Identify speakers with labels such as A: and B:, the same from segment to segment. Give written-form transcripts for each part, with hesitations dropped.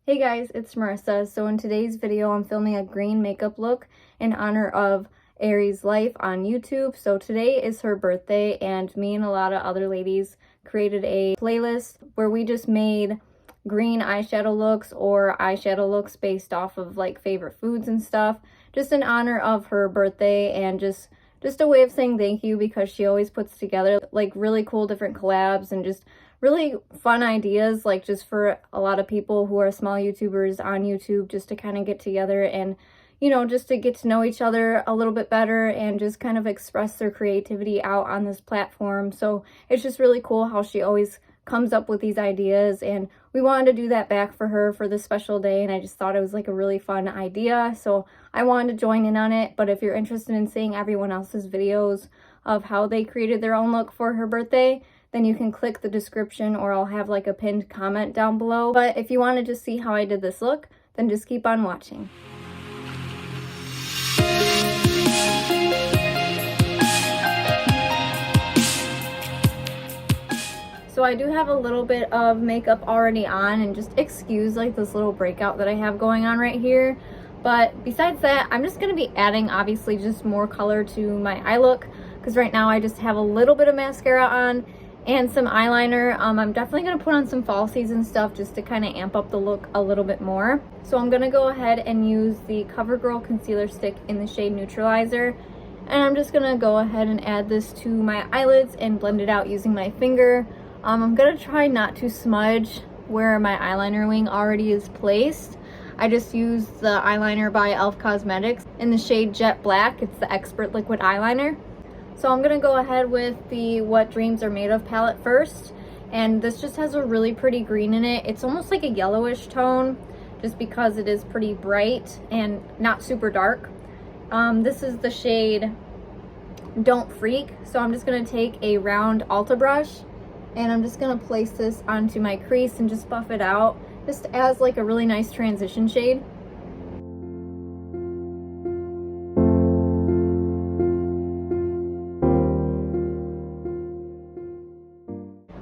A: Hey guys, it's Marissa. So in today's video, I'm filming a green makeup look in honor of Erie's life on YouTube. So today is her birthday, and me and a lot of other ladies created a playlist where we just made green eyeshadow looks or eyeshadow looks based off of like favorite foods and stuff, just in honor of her birthday, and just a way of saying thank you, because she always puts together like really cool different collabs and just really fun ideas, like just for a lot of people who are small YouTubers on YouTube, just to kind of get together and, you know, just to get to know each other a little bit better and just kind of express their creativity out on this platform. So it's just really cool how she always comes up with these ideas, and we wanted to do that back for her for this special day, and I just thought it was like a really fun idea, so I wanted to join in on it. But if you're interested in seeing everyone else's videos of how they created their own look for her birthday, then you can click the description, or I'll have like a pinned comment down below. But if you want to just see how I did this look, then just keep on watching. So I do have a little bit of makeup already on, and just excuse like this little breakout that I have going on right here. But besides that, I'm just going to be adding obviously just more color to my eye look, because right now I just have a little bit of mascara on and some eyeliner. I'm definitely going to put on some falsies and stuff just to kind of amp up the look a little bit more. So I'm going to go ahead and use the Covergirl concealer stick in the shade Neutralizer, and I'm just going to go ahead and add this to my eyelids and blend it out using my finger. I'm going to try not to smudge where my eyeliner wing already is placed. I just used the eyeliner by e.l.f. Cosmetics in the shade Jet Black. It's the Expert Liquid Eyeliner. So I'm going to go ahead with the What Dreams Are Made Of palette first, and this just has a really pretty green in it. It's almost like a yellowish tone just because it is pretty bright and not super dark. This is the shade Don't Freak. So I'm just going to take a round Ulta brush, and I'm just going to place this onto my crease and just buff it out, just as like a really nice transition shade.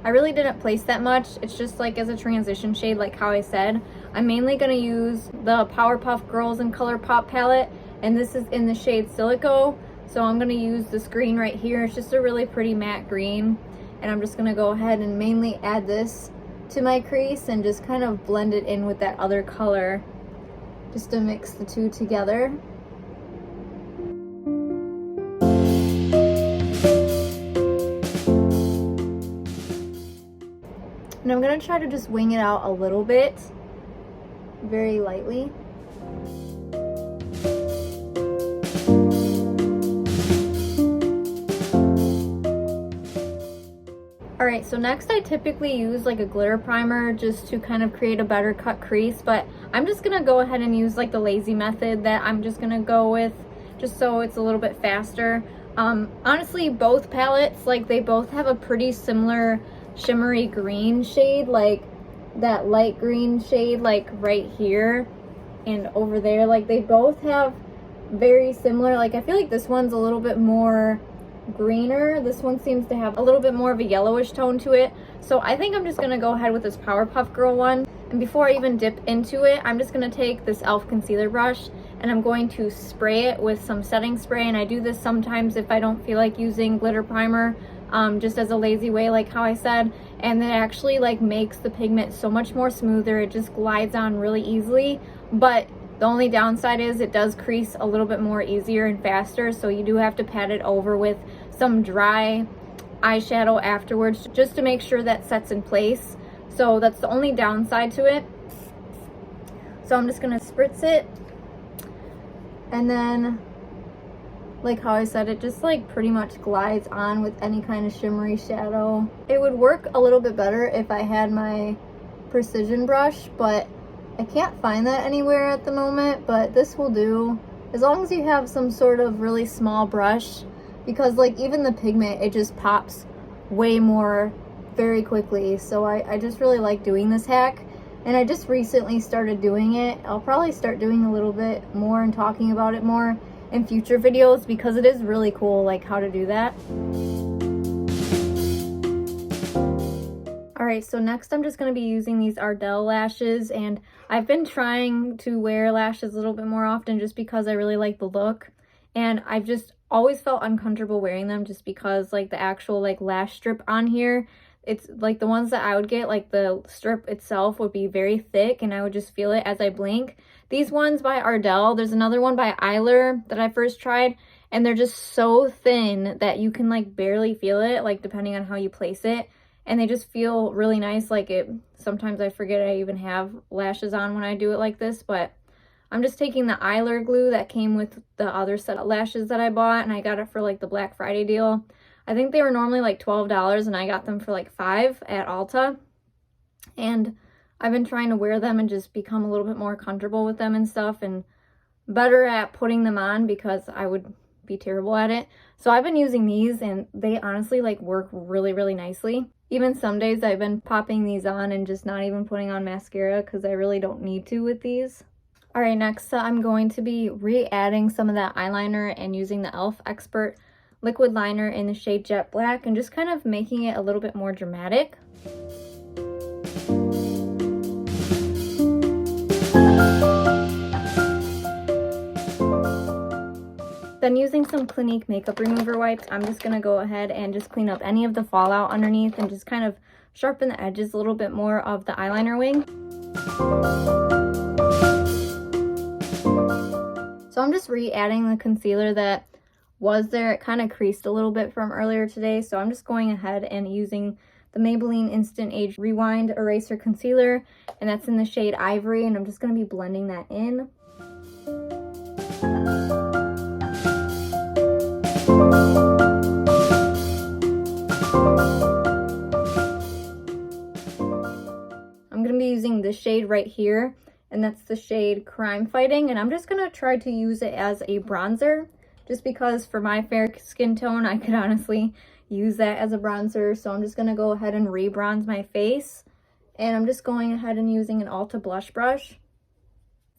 A: I really didn't place that much. It's just like as a transition shade, like how I said. I'm mainly going to use the Powerpuff Girls and Colourpop palette, and this is in the shade Silico. So I'm going to use this green right here. It's just a really pretty matte green, and I'm just going to go ahead and mainly add this to my crease and just kind of blend it in with that other color, just to mix the two together. And I'm going to try to just wing it out a little bit, very lightly. Alright, so next I typically use like a glitter primer just to kind of create a better cut crease, but I'm just going to go ahead and use like the lazy method that I'm just going to go with, just so it's a little bit faster. Honestly, both palettes, like they both have a pretty similar shimmery green shade, like that light green shade like right here and over there. Like they both have very similar, like I feel like this one's a little bit more greener. This one seems to have a little bit more of a yellowish tone to it. So I think I'm just going to go ahead with this Powerpuff Girl one. And before I even dip into it, I'm just going to take this e.l.f. concealer brush and I'm going to spray it with some setting spray. And I do this sometimes if I don't feel like using glitter primer, just as a lazy way, like how I said. And it actually like makes the pigment so much more smoother. It just glides on really easily. But the only downside is it does crease a little bit more easier and faster, so you do have to pat it over with some dry eyeshadow afterwards just to make sure that sets in place. So that's the only downside to it. So I'm just going to spritz it, and then like how I said, it just like pretty much glides on with any kind of shimmery shadow. It would work a little bit better if I had my precision brush, but I can't find that anywhere at the moment. But this will do as long as you have some sort of really small brush, because like even the pigment, it just pops way more very quickly. So I just really like doing this hack, and I just recently started doing it. I'll probably start doing a little bit more and talking about it more in future videos, because it is really cool like how to do that. Alright, so next I'm just going to be using these Ardell lashes, and I've been trying to wear lashes a little bit more often just because I really like the look, and I've just always felt uncomfortable wearing them just because like the actual like lash strip on here, it's like the ones that I would get, like the strip itself would be very thick and I would just feel it as I blink. These ones by Ardell, there's another one by Erie that I first tried, and they're just so thin that you can like barely feel it, like depending on how you place it. And they just feel really nice. Like it, sometimes I forget I even have lashes on when I do it like this, but I'm just taking the Eyeler glue that came with the other set of lashes that I bought, and I got it for like the Black Friday deal. I think they were normally like $12 and I got them for like $5 at Ulta. And I've been trying to wear them and just become a little bit more comfortable with them and stuff, and better at putting them on because I would be terrible at it. So I've been using these and they honestly like work really, really nicely. Even some days I've been popping these on and just not even putting on mascara because I really don't need to with these. Alright, next I'm going to be re-adding some of that eyeliner and using the e.l.f. Expert liquid liner in the shade Jet Black and just kind of making it a little bit more dramatic. Then using some Clinique makeup remover wipes, I'm just going to go ahead and just clean up any of the fallout underneath and just kind of sharpen the edges a little bit more of the eyeliner wing. So I'm just re-adding the concealer that was there. It kind of creased a little bit from earlier today, so I'm just going ahead and using the Maybelline Instant Age Rewind Eraser Concealer, and that's in the shade Ivory, and I'm just going to be blending that in. I'm going to be using this shade right here, and that's the shade Crime Fighting, and I'm just going to try to use it as a bronzer just because for my fair skin tone I could honestly use that as a bronzer. So I'm just going to go ahead and re-bronze my face, and I'm just going ahead and using an Ulta blush brush.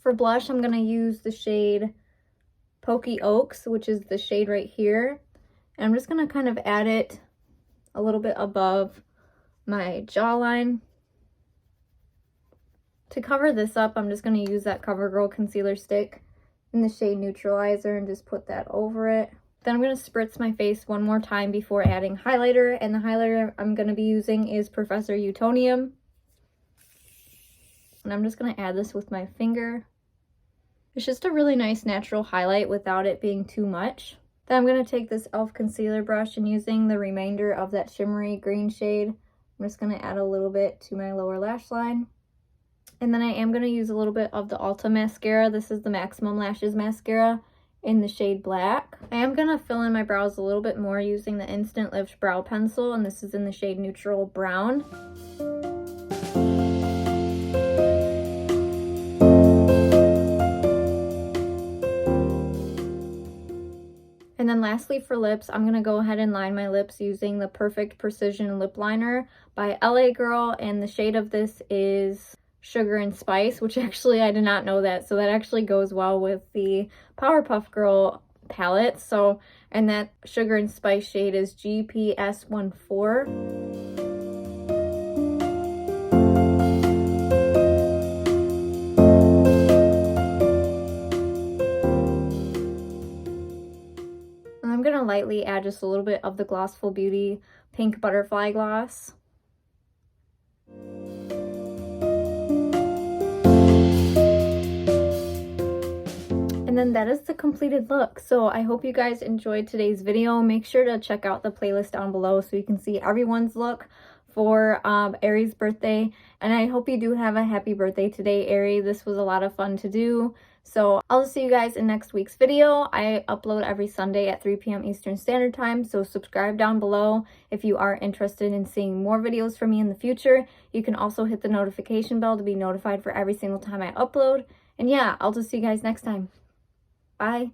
A: For blush, I'm going to use the shade Pokey Oaks, which is the shade right here, and I'm just going to kind of add it a little bit above my jawline. To cover this up, I'm just going to use that CoverGirl concealer stick in the shade Neutralizer and just put that over it. Then I'm going to spritz my face one more time before adding highlighter, and the highlighter I'm going to be using is Professor Utonium. And I'm just going to add this with my finger. It's just a really nice natural highlight without it being too much. Then I'm going to take this e.l.f. concealer brush, and using the remainder of that shimmery green shade, I'm just going to add a little bit to my lower lash line. And then I am going to use a little bit of the Ulta mascara. This is the Maximum Lashes mascara in the shade Black. I am going to fill in my brows a little bit more using the Instant Lift Brow Pencil, and this is in the shade Neutral Brown. And then lastly for lips, I'm going to go ahead and line my lips using the Perfect Precision Lip Liner by LA Girl, and the shade of this is Sugar and Spice, which actually I did not know that, so that actually goes well with the Powerpuff Girl palette. So, and that Sugar and Spice shade is GPS14. And I'm going to lightly add just a little bit of the Glossiful Beauty Pink Butterfly Gloss. And then that is the completed look. So I hope you guys enjoyed today's video. Make sure to check out the playlist down below so you can see everyone's look for Erie's birthday. And I hope you do have a happy birthday today, Erie. This was a lot of fun to do. So I'll see you guys in next week's video. I upload every Sunday at 3 p.m. Eastern Standard Time, so subscribe down below if you are interested in seeing more videos from me in the future. You can also hit the notification bell to be notified for every single time I upload. And yeah, I'll just see you guys next time. Bye.